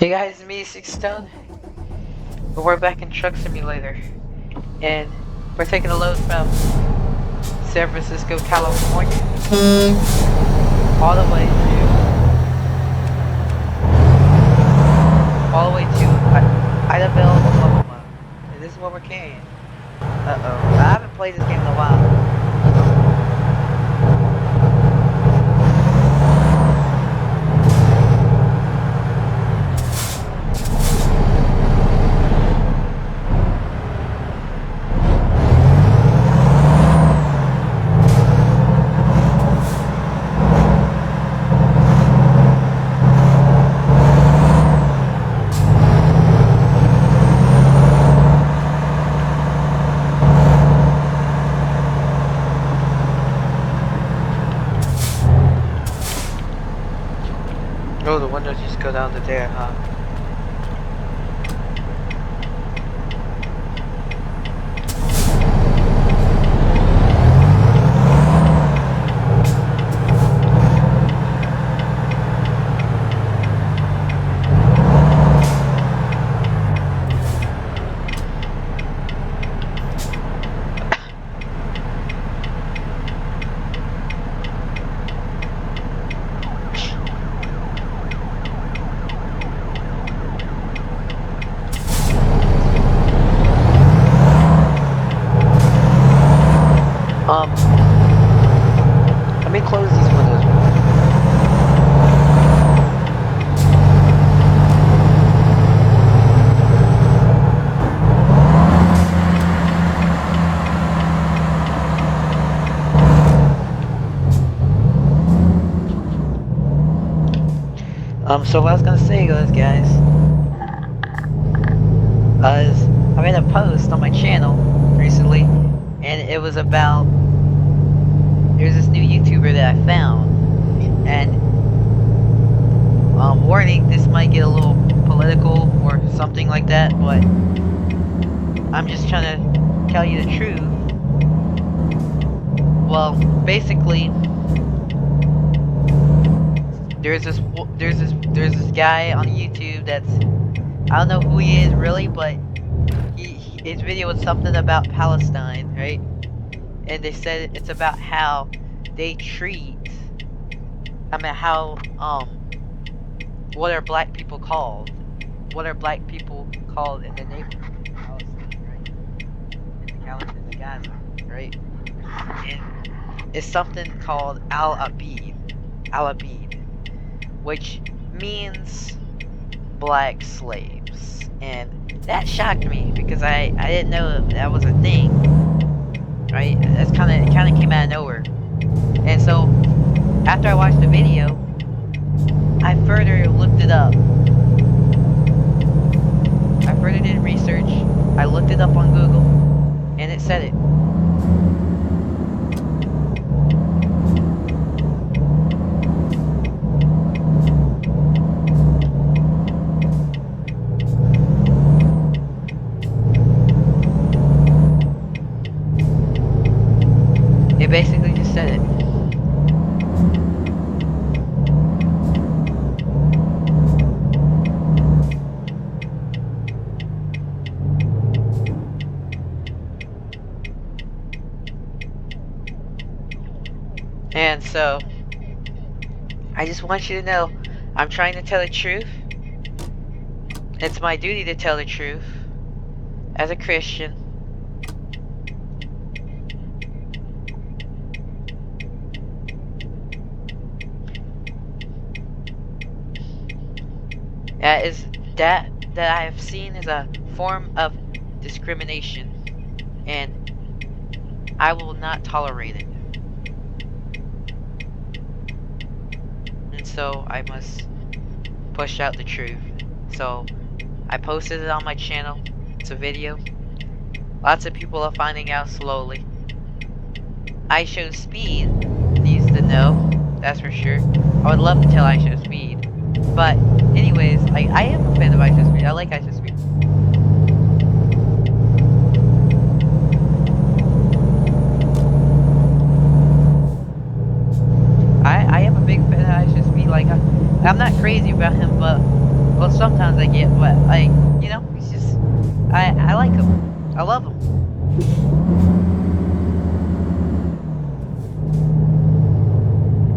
Hey guys, me, Six Stone. We're back in Truck Simulator, and we're taking a load from San Francisco, California, all the way to Idaho, Oklahoma. And this is what we're carrying. Uh-oh, I haven't played this game in a while. Oh, the windows just go down to there, huh? Let me close these windows. So what I was gonna say was, guys, I made a post on my channel recently, and it was about, there's this new YouTuber that I found, and, warning, this might get a little political or something like that, but I'm just trying to tell you the truth. Well, basically, there's this guy on YouTube that's, I don't know who he is really, but his video was something about Palestine, right? And they said it's about how they treat, what are black people called? What are black people called in the neighborhood of Palestine, right? In the Gaza, right? And it's something called Al-Abid, which means black slaves. And that shocked me because I didn't know that was a thing, right? It kind of came out of nowhere. And so after I watched the video, I further looked it up. I further did research. I looked it up on Google, and it said it. It basically just said it. And so, I just want you to know, I'm trying to tell the truth. It's my duty to tell the truth as a Christian. That I have seen is a form of discrimination, and I will not tolerate it. And so I must push out the truth. So I posted it on my channel. It's a video. Lots of people are finding out slowly. IShowSpeed needs to know, that's for sure. I would love to tell IShowSpeed. But anyways, I am a fan of IShowSpeed. I like IShowSpeed. I am a big fan of IShowSpeed. Like, I'm not crazy about him, but Well, sometimes I get, but like, you know, he's just, I like him. I love him.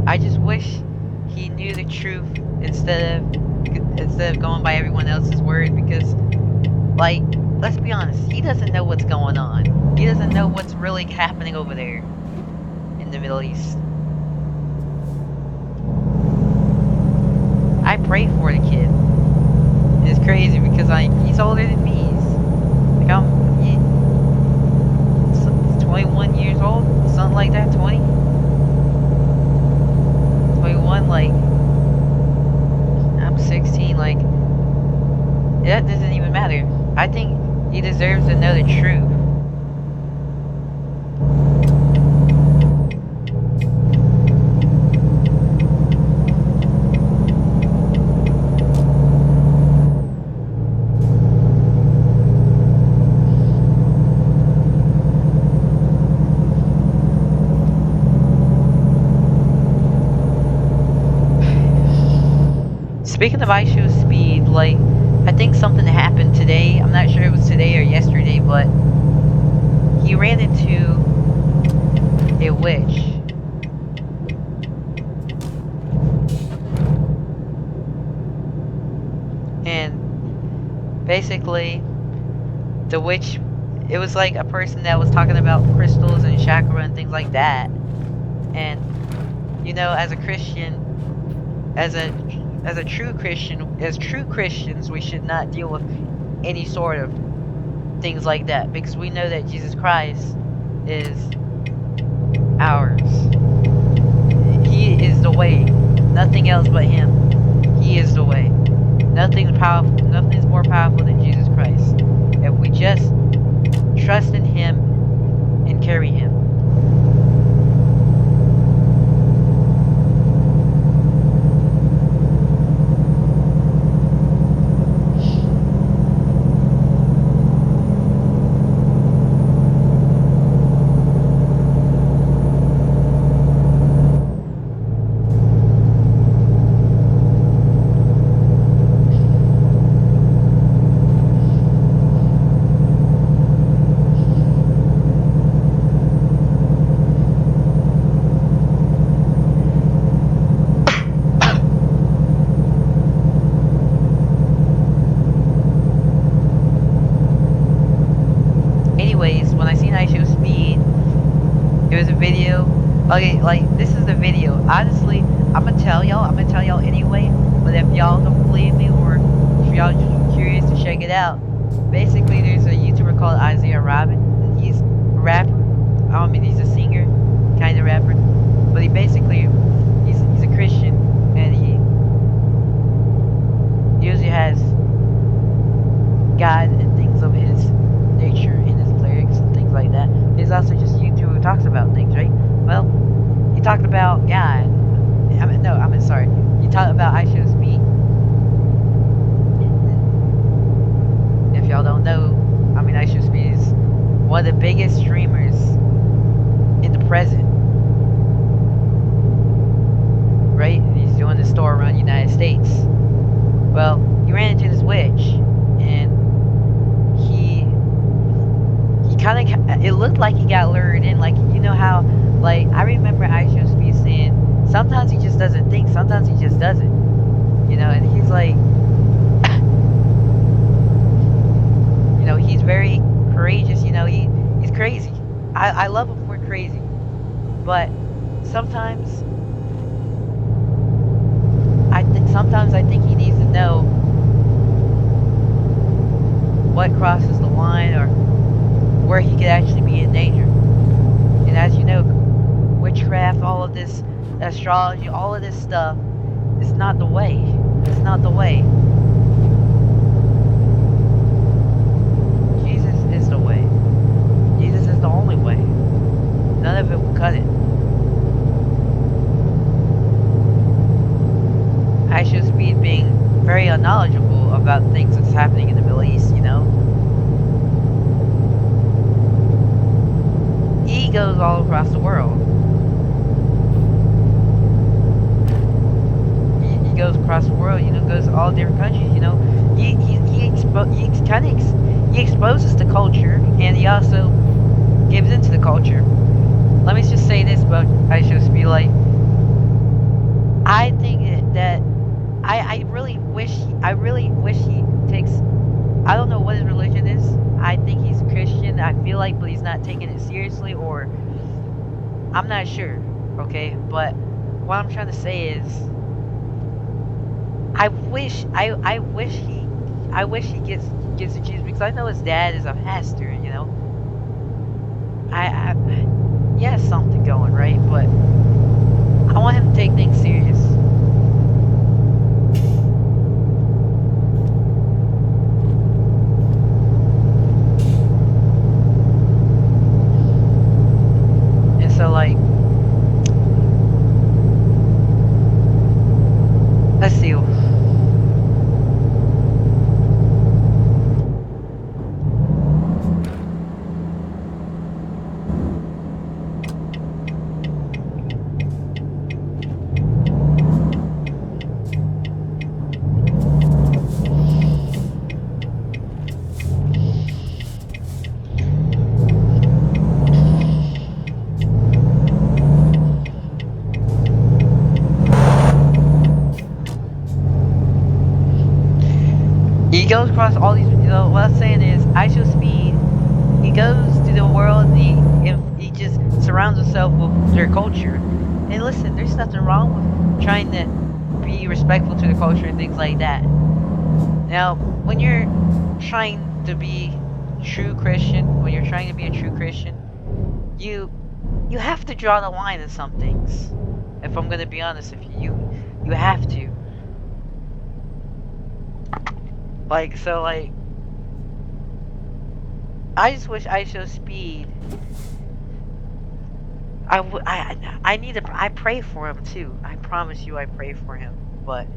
I just wish he knew the truth instead of going by everyone else's word, because, like, let's be honest, he doesn't know what's going on. He doesn't know what's really happening over there in the Middle East. I pray for the kid. It's crazy because he's older than me. He's 21 years old, something like that, 20, 21. Like, I'm 16. Like, that doesn't even matter. I think he deserves to know the truth. Speaking of IShowSpeed, like, I think something happened today. I'm not sure if it was today or yesterday, but he ran into a witch. And basically, the witch, it was like a person that was talking about crystals and chakra and things like that. And, you know, as a Christian, as true Christians, we should not deal with any sort of things like that, because we know that Jesus Christ is ours. He is the way, nothing else but him. He is the way. Nothing's more powerful than Jesus Christ. If we just trust in him and carry him. Anyways, when I seen IShowSpeed, it was a video. Okay, like, this is the video. Honestly, I'm gonna tell y'all anyway. But if y'all don't believe me, or if y'all just curious to check it out, basically there's a YouTuber called Isaiah Robin. He's a rapper. I don't mean he's a singer, kind of rapper. But he's a Christian, and he usually has God and things of his nature in his lyrics and things like that. He's also just a YouTuber who talks about things, right? Well, he talked about God. Sorry. He talked about IShowSpeed. If y'all don't know, IShowSpeed is one of the biggest streamers in the present. Right? He's doing the store around the United States. Well, he ran into this witch, and it looked like he got lured in. Like, you know how, like, I remember IShowSpeed saying, sometimes he just doesn't think, sometimes he just doesn't. You know, and he's like, you know, he's very courageous, you know, he's crazy. I love him for crazy. But sometimes I think he needs to know what crosses the line, or where he could actually be in danger. And as you know, witchcraft, all of this astrology, all of this stuff, it's not the way. It's not the way. Jesus is the way. Jesus is the only way. None of it will cut it. IShowSpeed being very unknowledgeable about things that's happening in the Middle East, you know. He goes all across the world. You goes across the world, goes to all different countries, he exposes the culture, and he also gives into the culture. Let me just say this about IShowSpeed. Like, I think that I really wish he takes. I don't know what his religion is. I think he's Christian. I feel like, but he's not taking it seriously, or I'm not sure. Okay, but what I'm trying to say is, I wish he gets to Jesus, because I know his dad is a pastor. He has something going, right? But I want him to take things serious. And so, like, let's see. He goes across all these. What I'm saying is, IShowSpeed. He goes to the world. And he just surrounds himself with their culture. And listen, there's nothing wrong with trying to be respectful to the culture and things like that. Now, when you're trying to be true Christian, when you're trying to be a true Christian, you have to draw the line in some things. If I'm gonna be honest with you, you have to. Like, so, like, I just wish IShowSpeed. I pray for him too. I promise you, I pray for him. But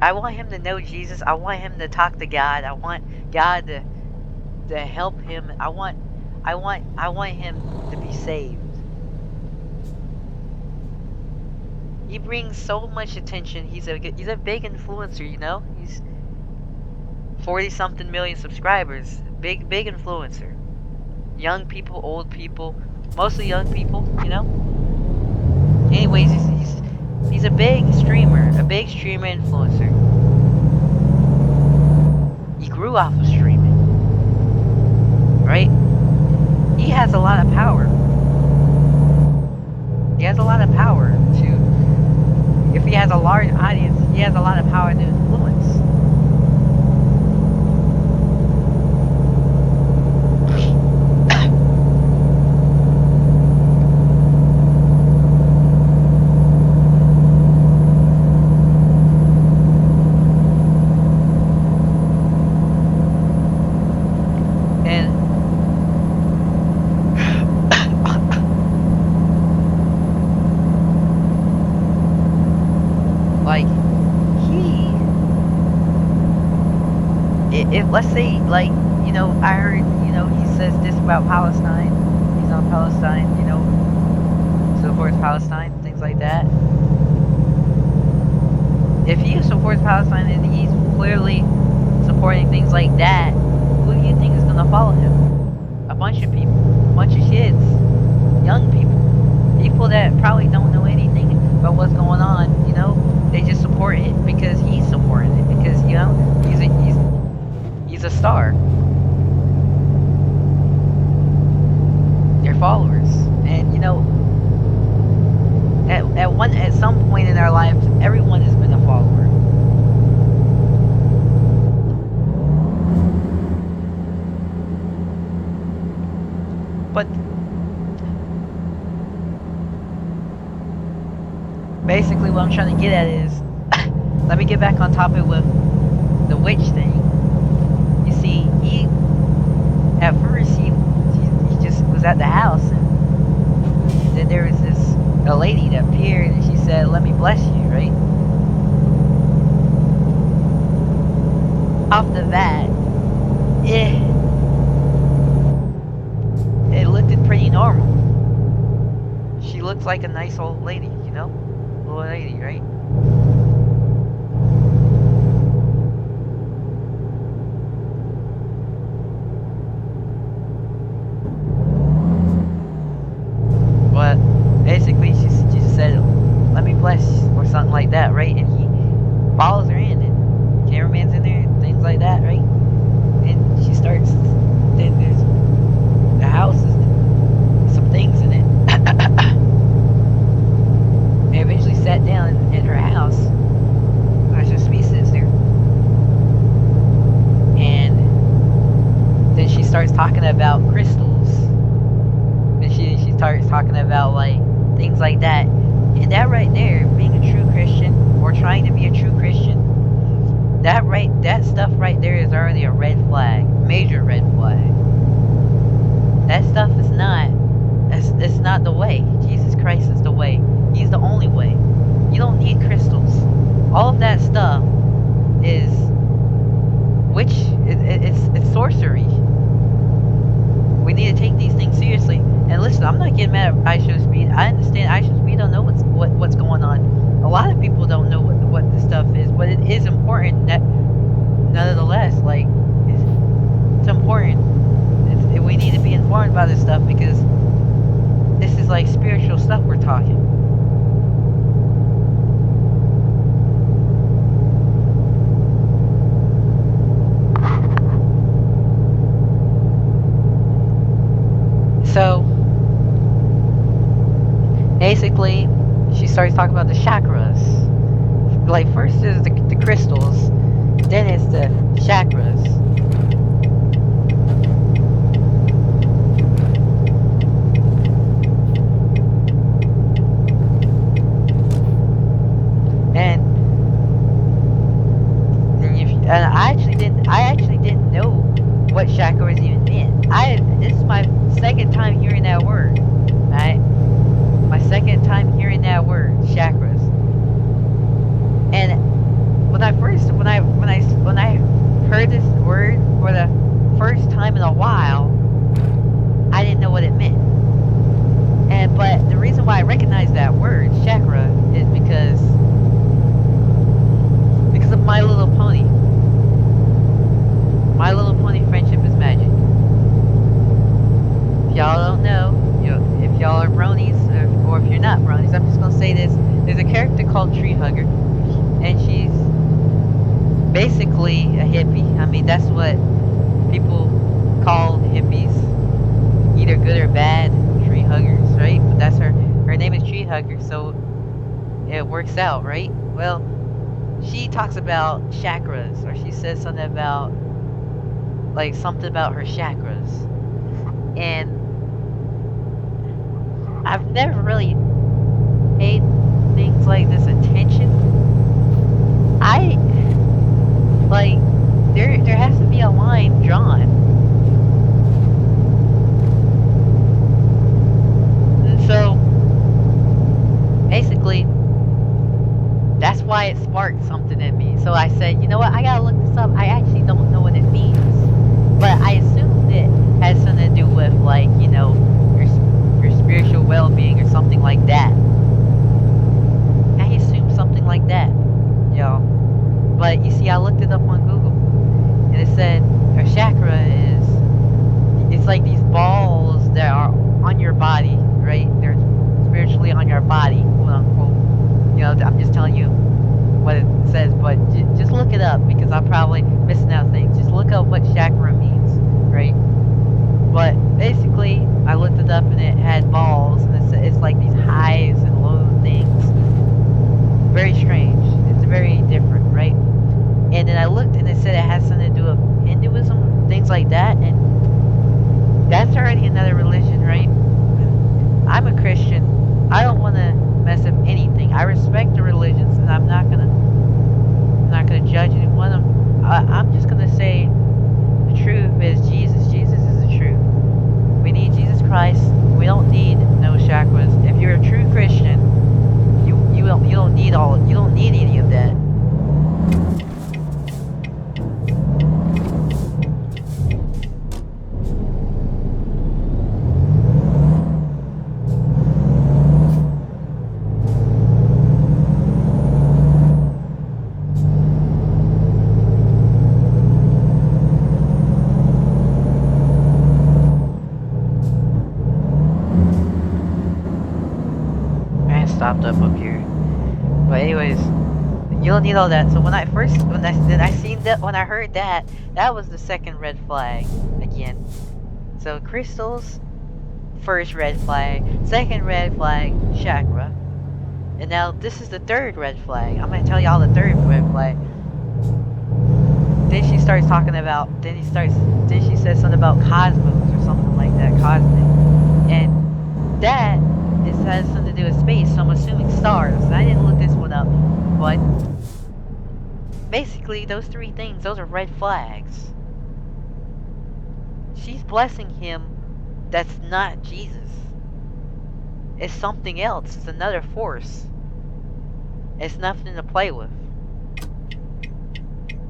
I want him to know Jesus. I want him to talk to God. I want God to help him. I want him to be saved. He brings so much attention. He's a big influencer, He's 40-something million subscribers. Big influencer. Young people, old people, mostly young people, Anyways, he's a big streamer influencer. He grew off of streaming, right? He has a lot of power. He has a lot of power to. If he has a large audience, he has a lot of power to influence. Let's say, like, I heard, he says this about Palestine. He's on Palestine, supports Palestine, things like that. If he supports Palestine and he's clearly supporting things like that, who do you think is going to follow him? A bunch of people, a bunch of kids, young people that probably don't know anything about what's going on, they just support it because he's supporting it, because, he's a star. They're followers. And at some point in their lives, everyone has been a follower. But basically what I'm trying to get at is let me get back on topic with the witch thing. You see, at first he just was at the house, and then there was a lady that appeared, and she said, "Let me bless you," right? Off the bat, it looked pretty normal. she looks like a nice old lady, you know? Old lady, right? But basically, she just said, "Let me bless," or something like that, right? And he follows her in, and cameraman's in there, and things like that, right? And she starts. Then there's the house is some things in it. They eventually sat down in her house. IShowSpeed sits there, and then she starts talking about crystals. And she starts talking about like things like that. And that right there, being a true Christian or trying to be a true Christian, that stuff right there is already a red flag, major red flag. That stuff is not. It's not the way. Jesus Christ is the way. He's the only way. You don't need crystals. All of that stuff is it's sorcery. We need to take these things seriously. And listen, I'm not getting mad at IShowSpeed. I understand IShowSpeed don't know what's going on. A lot of people don't know what this stuff is, but it is important that nonetheless, like it's important. We need to be informed about this stuff because this is like spiritual stuff we're talking. So basically, she starts talking about the chakras. Like first is the crystals, then it's the chakras. And I actually didn't know what chakras even meant. This is my second time hearing that word. Right? My second time hearing that word, chakras. And when I heard this word for the first time in a while, I didn't know what it meant. But the reason why I recognize that word, chakra, is because of My Little Pony. My Little Pony Friendship is Magic. If y'all don't know, if y'all are bronies, or if you're not bronies, I'm just gonna say this. There's a character called Tree Hugger, and she's basically a hippie. I mean, that's what people call hippies, either good or bad, tree huggers, right? But that's her name is Tree Hugger, so it works out, right? Well, she talks about chakras, or she says something about her chakras. And I've never really paid things like this attention. There has to be a line drawn. And so basically that's why it sparked something in me. So I said, you know what, I gotta look this up. I actually don't know what it means, but I assumed it has something to do with your spiritual well-being or something like that. I assumed something like that, But you see, I looked it up on Google, and it said a chakra it's like these balls that are on your body, right? They're spiritually on your body, quote unquote. I'm just telling you what it says, but just look it up because I'm probably missing out things. Just look up what chakra means, right? But basically, I looked it up and it had balls, and it's like these hives and it stopped up here. But anyways, you don't need all that. So when I heard that, that was the second red flag again. So crystals, first red flag, second red flag, chakra. And now this is the third red flag. I'm gonna tell y'all the third red flag. Then she starts talking about, then she says something about cosmos or something like that, cosmic. And that has something to do with space, so I'm assuming stars. And I didn't look this one up, but basically those three things, those are red flags. She's blessing him that's not Jesus. It's something else. It's another force. It's nothing to play with.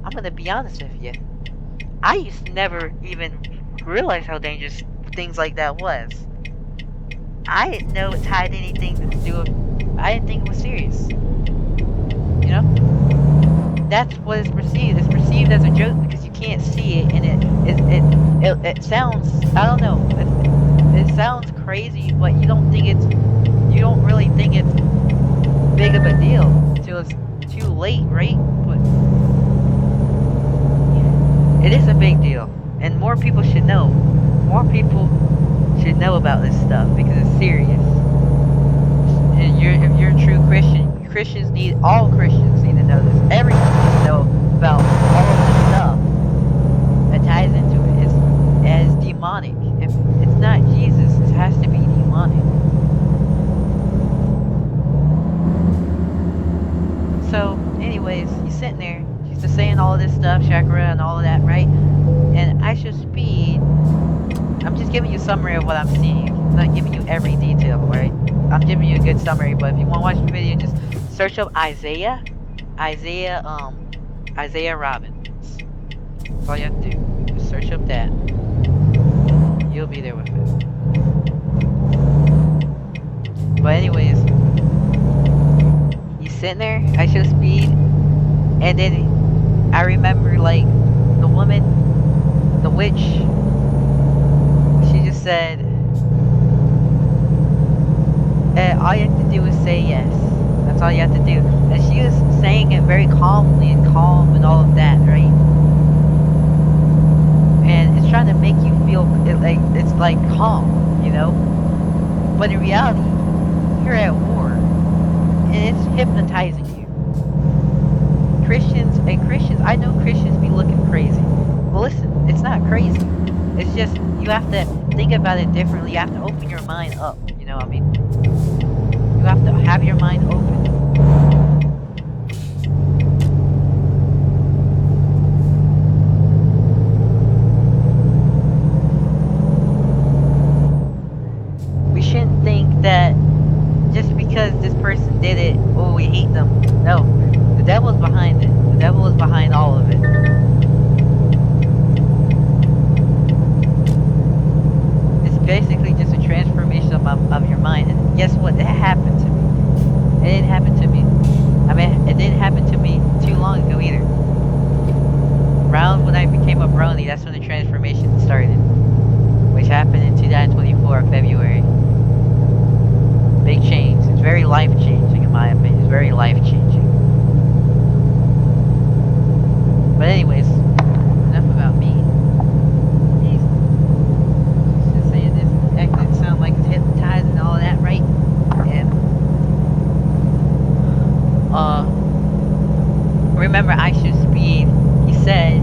I'm gonna be honest with you. I used to never even realize how dangerous things like that was. I didn't know it had anything to do with... I didn't think it was serious. You know? That's what it's perceived. It's perceived as a joke because you can't see it, and it sounds... I don't know. It sounds crazy, but you don't really think it's big of a deal until it's too late, right? But it is a big deal, and more people should know. More people should know about this stuff because it's serious. And if you're a true Christian, all Christians need to know this. Everyone needs to know about all of this stuff that ties into it. It's demonic. If it's not Jesus, it has to be demonic. So, anyways, he's sitting there. She's just saying all of this stuff, chakra and all of that, right? And IShowSpeed, I'm just giving you a summary of what I'm seeing. I'm not giving you every detail, right? I'm giving you a good summary, but if you want to watch the video, just search up Isaiah Robbins. That's all you have to do. Just search up that. You'll be there with it. But anyways, he's sitting there, IShowSpeed, and then I remember, like, the woman, the witch, she just said, all you have to do is say yes. That's all you have to do. And she was saying it very calmly and calm and all of that, right? And it's trying to make you feel it's like calm, you know? But in reality, you're at war. And it's hypnotizing you. Christians, I know Christians be looking crazy. Well, listen, it's not crazy. It's just, you have to think about it differently. You have to open your mind up, you know what I mean? You have to have your mind open. We shouldn't think that just because this person did it, oh, we hate them. No, the devil's behind it. The devil is behind all of it. It's basically just a transformation of your mind. And guess what? That happened to me. It didn't happen to me. I mean, it didn't happen to me too long ago either. Around when I became a brony, that's when the transformation started. Which happened in 2024, February. Big change. It's very life-changing, in my opinion. It's very life-changing. But anyways, enough about me. She's just saying this, acting it sound like it's hypnotized and all of that, right? And remember IShowSpeed, she said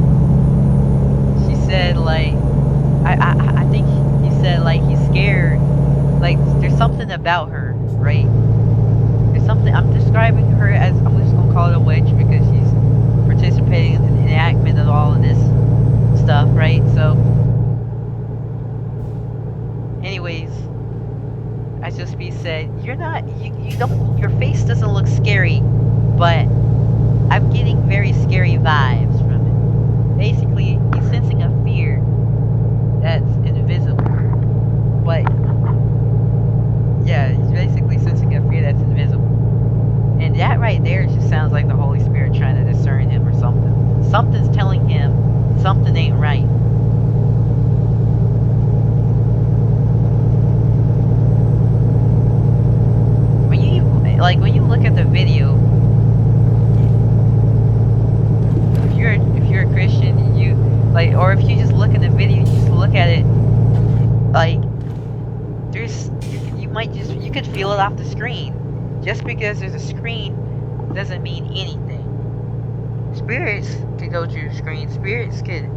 like, I think he said like he's scared, like there's something about her, right? There's something, I'm describing her as, I'm just gonna call it a witch because she's participating in the enactment of all of this stuff, right? So, anyways, IShowSpeed said, you don't, your face doesn't look scary, but I'm getting very scary vibes from it. Basically, he's sensing a fear that's invisible. But, yeah, he's basically sensing a fear that's invisible. And that right there just sounds like the Holy Spirit trying to discern him or something. Something's telling him something ain't right. like when you look at the video, if you're a Christian, you like, or if you just look at the video, you just look at it, like you could feel it off the screen. Just because there's a screen doesn't mean anything. Spirits could go through the screen. Spirits could.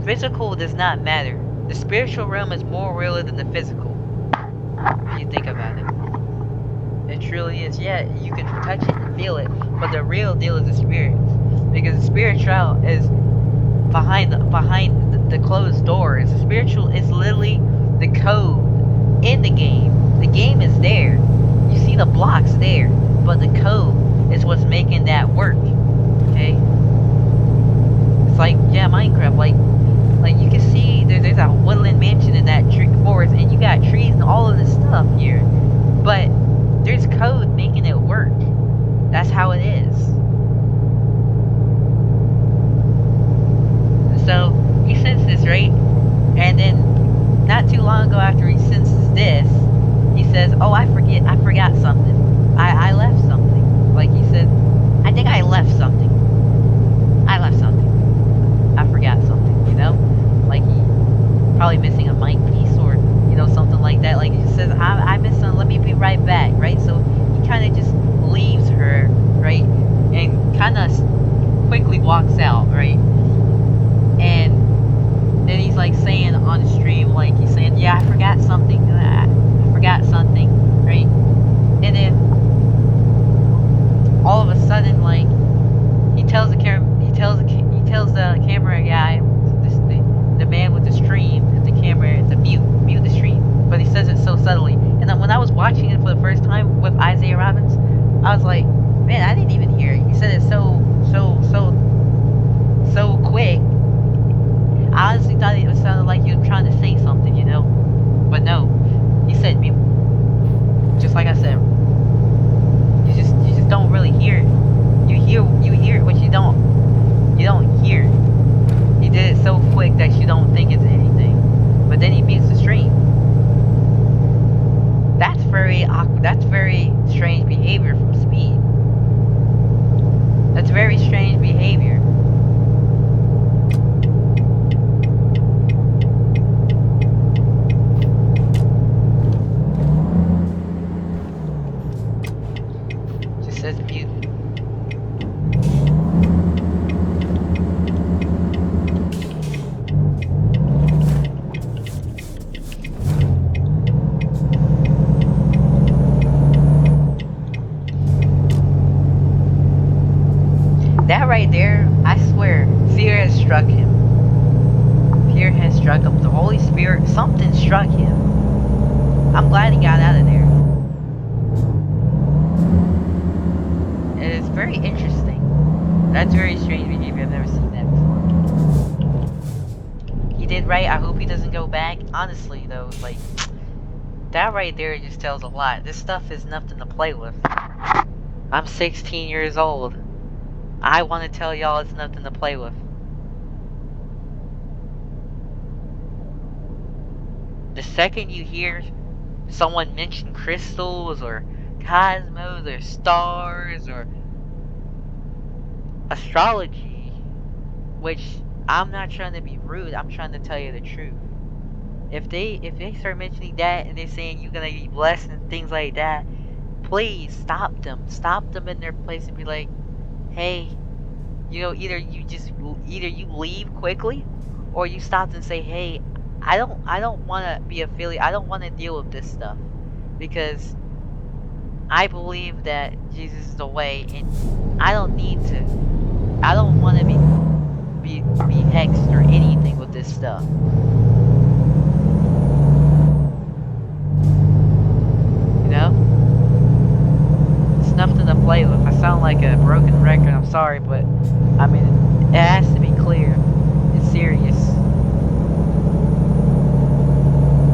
Physical does not matter. The spiritual realm is more realer than the physical. If you think about it. It truly is. Yeah, you can touch it and feel it, but the real deal is the spirit, because the spiritual is behind the closed doors. The spiritual is literally the code in the game. The game is there. You see the blocks there, but the code is what's making that work. Okay. It's like, yeah, Minecraft. Like you can see there's a woodland mansion in that tree forest, and you got trees and all of this stuff here, but there's code making it work. That's how it is. So he senses, right? And then not too long ago, after he senses this, he says, "Oh, I forgot something. I left something." Like he said, "I think I left something. I left something. I forgot something." You know, like he probably missing a mic piece or something like that. Like he just says, "I missed something. Let me be right back." Right? So he kind of just leaves her, right, and kind of quickly walks out, right? And then he's like saying on the stream, like he's saying, "Yeah, I forgot something. I forgot something," right? And then all of a sudden, like he tells the camera guy, the man with the stream, the camera, to mute the stream. But he says it so subtly. And then when I was watching it for the first time with Isaiah Robbins, I was like, man, I didn't even hear it. He said it so quick. I honestly thought it sounded like he was trying to say something, but no, he said mute. Just like I said, you just don't really hear it. You hear it, but you don't hear it. He did it so quick that you don't think it's anything. But then he mutes the stream. That's very awkward. That's very strange behavior from Speed. That's very strange behavior. Just says mute. That right there, I swear, fear has struck him. Fear has struck him. The Holy Spirit, something struck him. I'm glad he got out of there. It is very interesting. That's very strange behavior. I've never seen that before. He did right. I hope he doesn't go back. Honestly, though, like, that right there just tells a lot. This stuff is nothing to play with. I'm 16 years old. I want to tell y'all it's nothing to play with. The second you hear someone mention crystals or cosmos or stars or astrology, which I'm not trying to be rude, I'm trying to tell you the truth. If they start mentioning that and they're saying you're gonna be blessed and things like that, please stop them. Stop them in their place and be like, hey, either you leave quickly, or you stop and say, hey, I don't want to be affiliated. I don't want to deal with this stuff, because I believe that Jesus is the way, and I don't want to be hexed or anything with this stuff. It's nothing to play with. I sound like a broken record, I'm sorry, but I mean, it has to be clear. It's serious.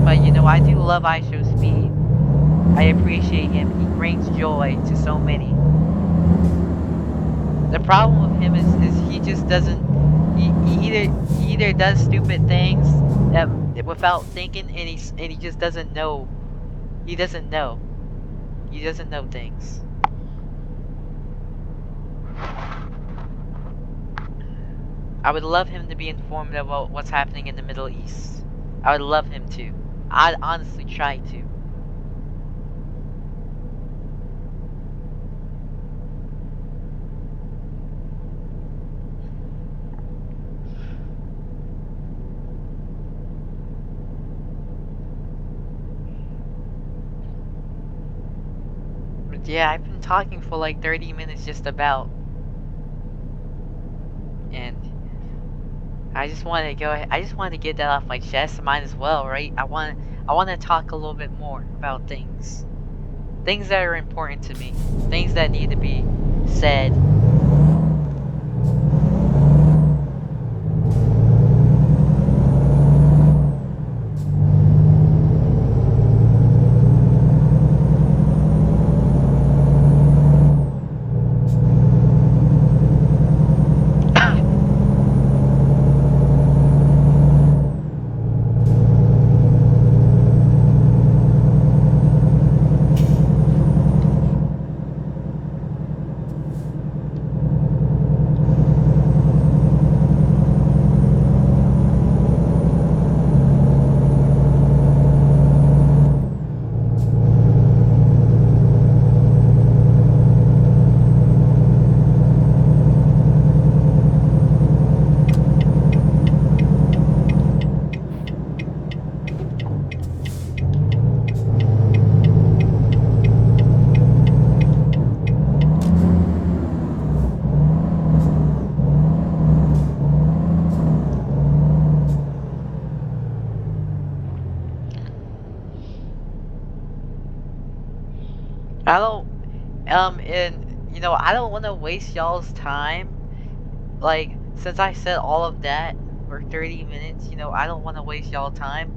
But I do love IShowSpeed. I appreciate him. He brings joy to so many. The problem with him is he just doesn't. He either does stupid things without thinking, and he just doesn't know. He doesn't know. He doesn't know things. I would love him to be informed about what's happening in the Middle East. I would love him to. I'd honestly try to. But yeah, I've been talking for like 30 minutes just about. And I just want to go ahead. I just want to get that off my chest. Might as well, right? I want to talk a little bit more about things. Things that are important to me. Things that need to be said. I don't, and you know, I don't want to waste y'all's time. Like, since I said all of that for 30 minutes, you know, I don't want to waste y'all time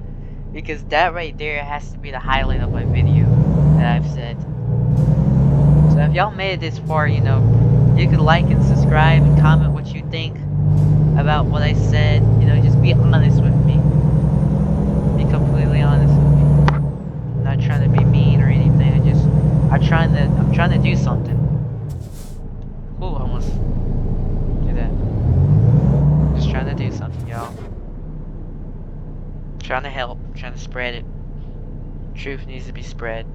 because that right there has to be the highlight of my video that I've said. So if y'all made it this far, you know, you could like and subscribe and comment what you think about what I said. You know, just be honest with me. Be completely honest with me. I'm not trying to be mean or anything. I'm trying to do something. Ooh, almost do that. Just trying to do something, y'all. Trying to help. Trying to spread it. Truth needs to be spread.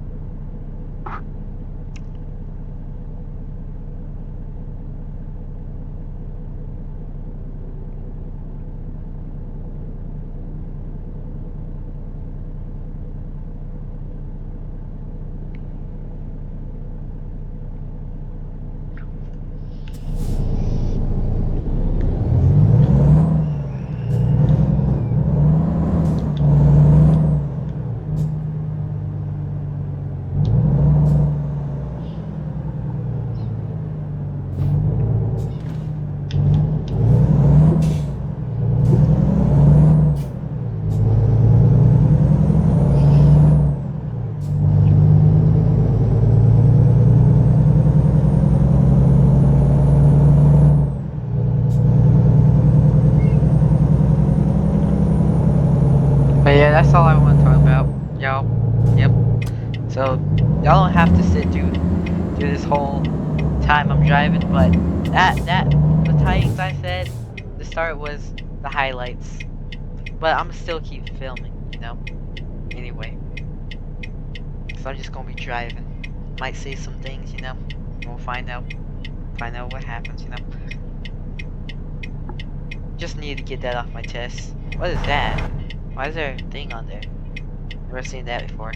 But yeah, that's all I want to talk about, y'all. Yep. So y'all don't have to sit through this whole time I'm driving, but the tidings I said, the start was the highlights. But I'm still keep filming, you know. Anyway, so I'm just gonna be driving. Might say some things, you know. We'll find out what happens, you know. Just need to get that off my chest. What is that? Why is there a thing on there? Never seen that before.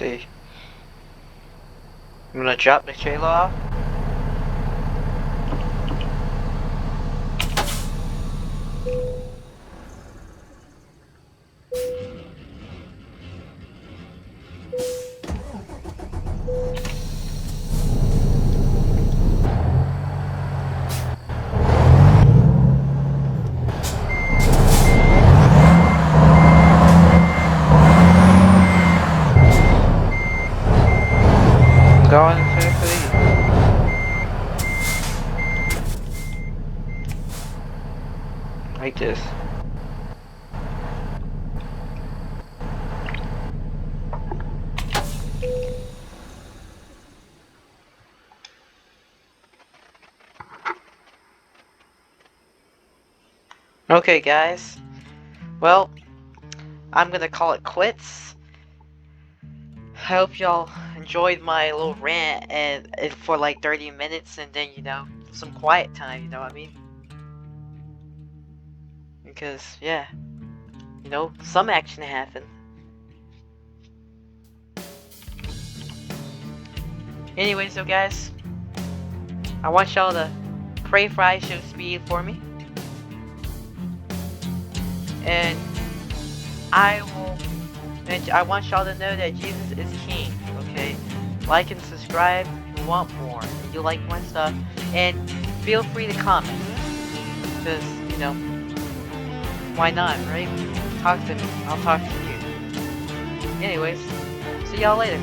see. I'm gonna drop the trailer off. Going especally. Like this. Okay guys, well, I'm gonna call it quits. I hope y'all enjoyed my little rant and for like 30 minutes and then, you know, some quiet time, you know what I mean? Because, yeah, you know, some action happened. Anyway, so guys, I want y'all to pray for IShowSpeed for me. And I want y'all to know that Jesus is King, okay? Like and subscribe if you want more, if you like my stuff, and feel free to comment, because, you know, why not, right? Talk to me, I'll talk to you. Anyways, see y'all later.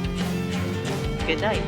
Good night.